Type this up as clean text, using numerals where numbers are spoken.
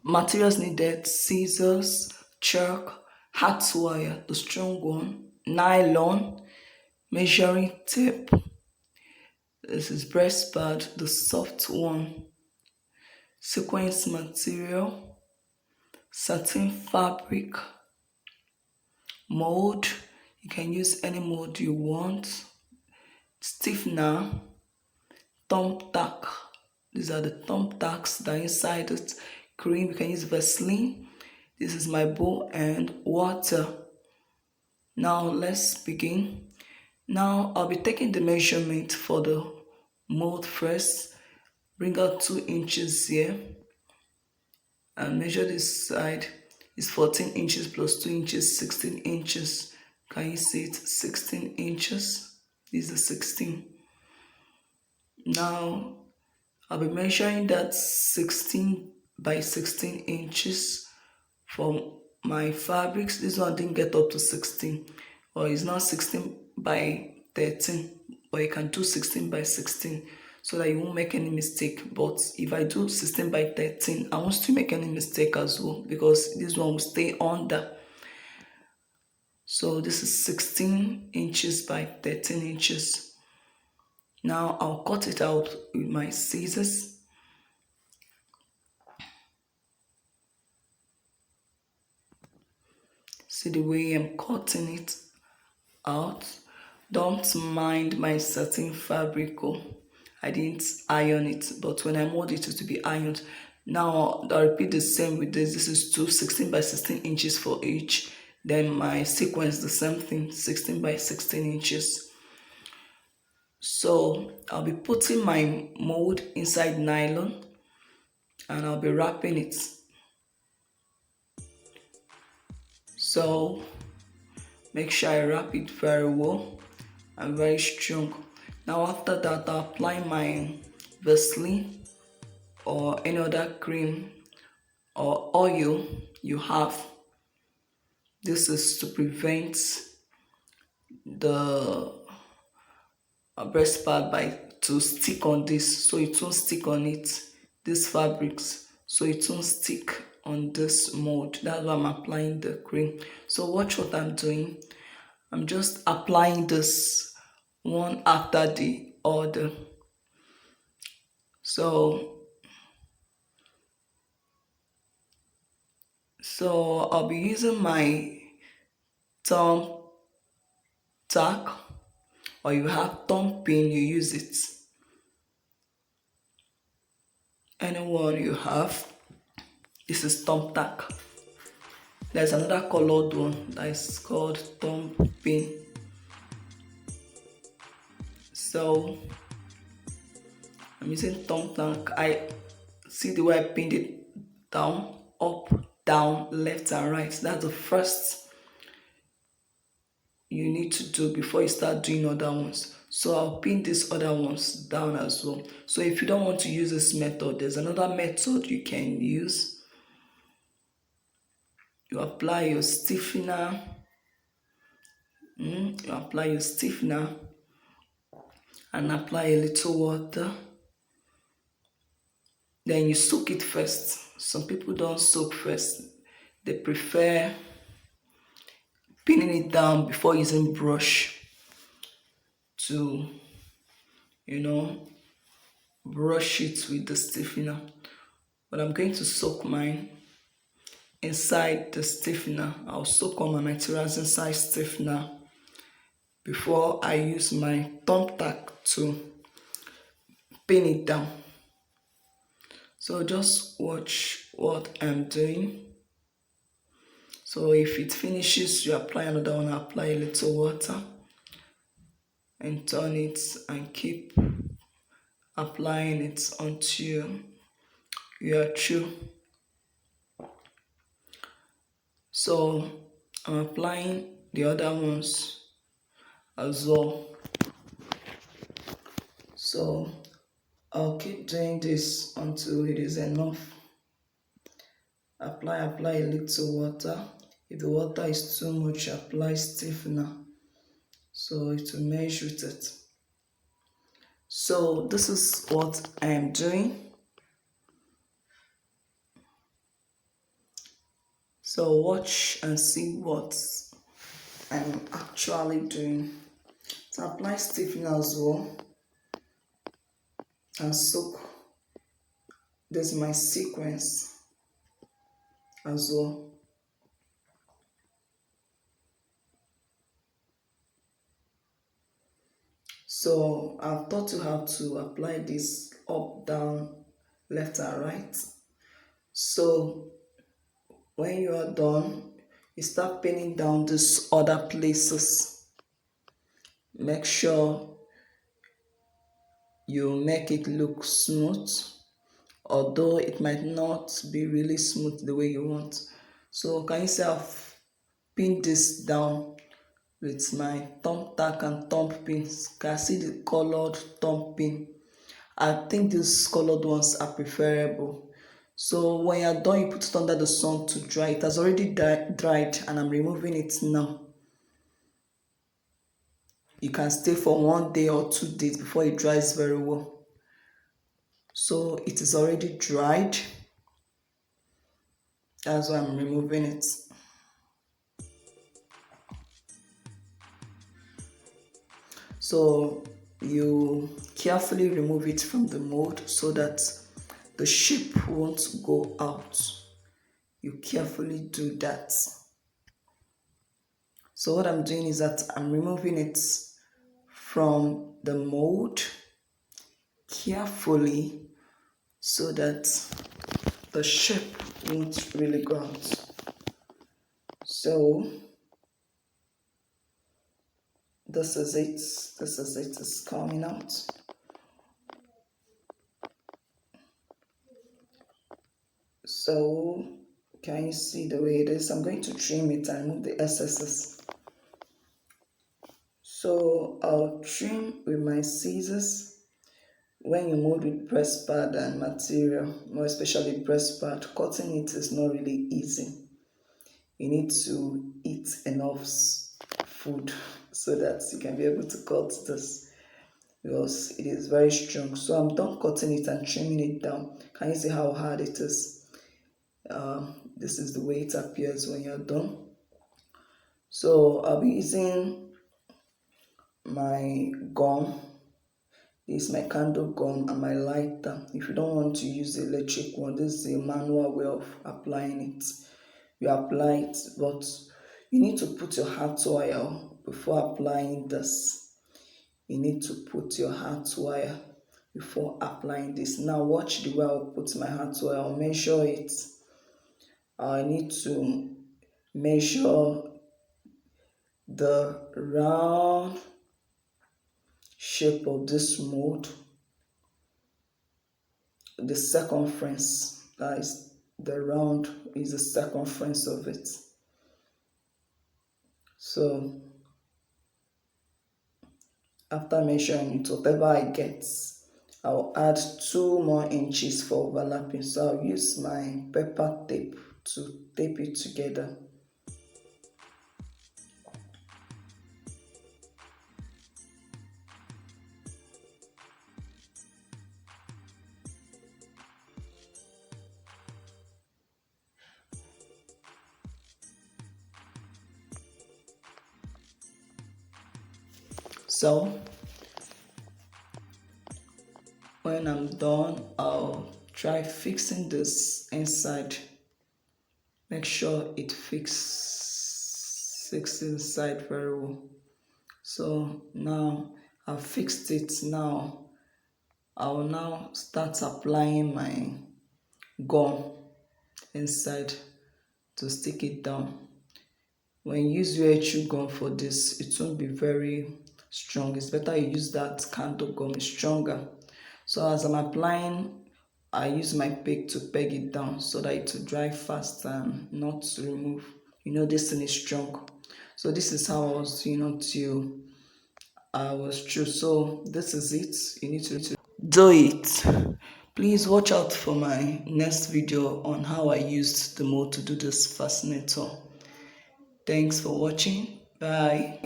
Materials needed: scissors, chalk, hot wire, the strong one, nylon, measuring tape. This is breastpad, the soft one, sequence material, satin fabric, mold. You can use any mold you want, stiffener, thumb tack. These are the thumb tacks that are inside it. Cream, you can use Vaseline. This is my bowl and water. Now let's begin. Now I'll be taking the measurement for the mold first. Bring out 2 inches here and measure this side. It's 14 inches plus 2 inches, 16 inches. Can you see it? 16 inches. This is 16. Now I'll be measuring that 16 by 16 inches for my fabrics. This one didn't get up to 16, or it's not 16 by 13, but you can do 16 by 16 so that you won't make any mistake. But if I do 16 by 13, I won't still make any mistake as well, because this one will stay under. So this is 16 inches by 13 inches. Now I'll cut it out with my scissors. See the way I'm cutting it out. Don't mind my satin fabric. I didn't iron it, but when I mold it, it will be ironed. Now I'll repeat the same with this. This is 16 by 16 inches for each. Then my sequence, the same thing, 16 by 16 inches. So I'll be putting my mold inside nylon and I'll be wrapping it. So make sure I wrap it very well and very strong. Now after that, I'll apply my Vaseline or any other cream or oil you have. This is to prevent the breastpad to stick on this, so it won't stick on it. These fabrics, so it won't stick on this mold. That's why I'm applying the cream. So watch what I'm doing. I'm just applying this one after the other. So I'll be using my thumb tack, or you have thumb pin, you use it. Anyone you have. This is thumb tack. There's another colored one that is called thumb pin. So I'm using thumb tack. I see the way I pinned it down, up, down, left and right. That's the first you need to do before you start doing other ones. So I'll pin these other ones down as well. So if you don't want to use this method, there's another method you can use. You apply your stiffener. You apply your stiffener and apply a little water. Then you soak it first. Some people don't soak first. They prefer pinning it down before using brush to, brush it with the stiffener. But I'm going to soak mine inside the stiffener. I'll soak all my materials inside stiffener before I use my thumb tack to pin it down. So just watch what I'm doing. So if it finishes, you apply another one, apply a little water and turn it and keep applying it until you are through. So I'm applying the other ones as well. So I'll keep doing this until it is enough. Apply a little water. If the water is too much, apply stiffener so it will mesh with it. So this is what I am doing. So watch and see what I'm actually doing. So apply stiffener as well and soak. This is my sequence as well. So I've taught you how to apply this up, down, left and right. So when you are done, you start pinning down these other places. Make sure you make it look smooth, although it might not be really smooth the way you want. So can you see I've pinned this down with my thumb tack and thumb pins. Can I see the colored thumb pin? I think these colored ones are preferable. So when you're done, you put it under the sun to dry. It has already dried and I'm removing it now. You can stay for 1 day or 2 days before it dries very well. So it is already dried. That's why I'm removing it. So you carefully remove it from the mold so that the shape won't go out. You carefully do that. So what I'm doing is that I'm removing it from the mold carefully so that the shape won't really go out. So this is it. It's coming out. So can you see the way it is? I'm going to trim it and remove the excesses. So I'll trim with my scissors. When you mold with breast pad and material, more especially breast pad, cutting it is not really easy. You need to eat enough food so that you can be able to cut this, because it is very strong. So I'm done cutting it and trimming it down. Can you see how hard it is? This is the way it appears when you're done. So I'll be using my gum. This is my candle gum and my lighter. If you don't want to use the electric one, this is a manual way of applying it. You apply it, but you need to put your hot oil before applying this. You need to put your hot oil before applying this. Now watch the way I'll put my hot oil. I'll measure it. I need to measure the round shape of this mold, the circumference, that is the round is the circumference of it. So after measuring it, whatever I get, I'll add 2 more inches for overlapping. So I'll use my pepper tape to tape it together. So when I'm done, I'll try fixing this inside. Make sure it fixes inside very well. So now I've fixed it. Now I'll now start applying my gum inside to stick it down. When you use your chew gum for this, it won't be very strong. It's better you use that candle gum, it's stronger. So as I'm applying, I use my pick to peg it down so that it will dry fast and not to remove. You know, this thing is strong. So this is how I was doing until I was through. So this is it. You need to do it. Please watch out for my next video on how I used the mold to do this fascinator. Thanks for watching. Bye.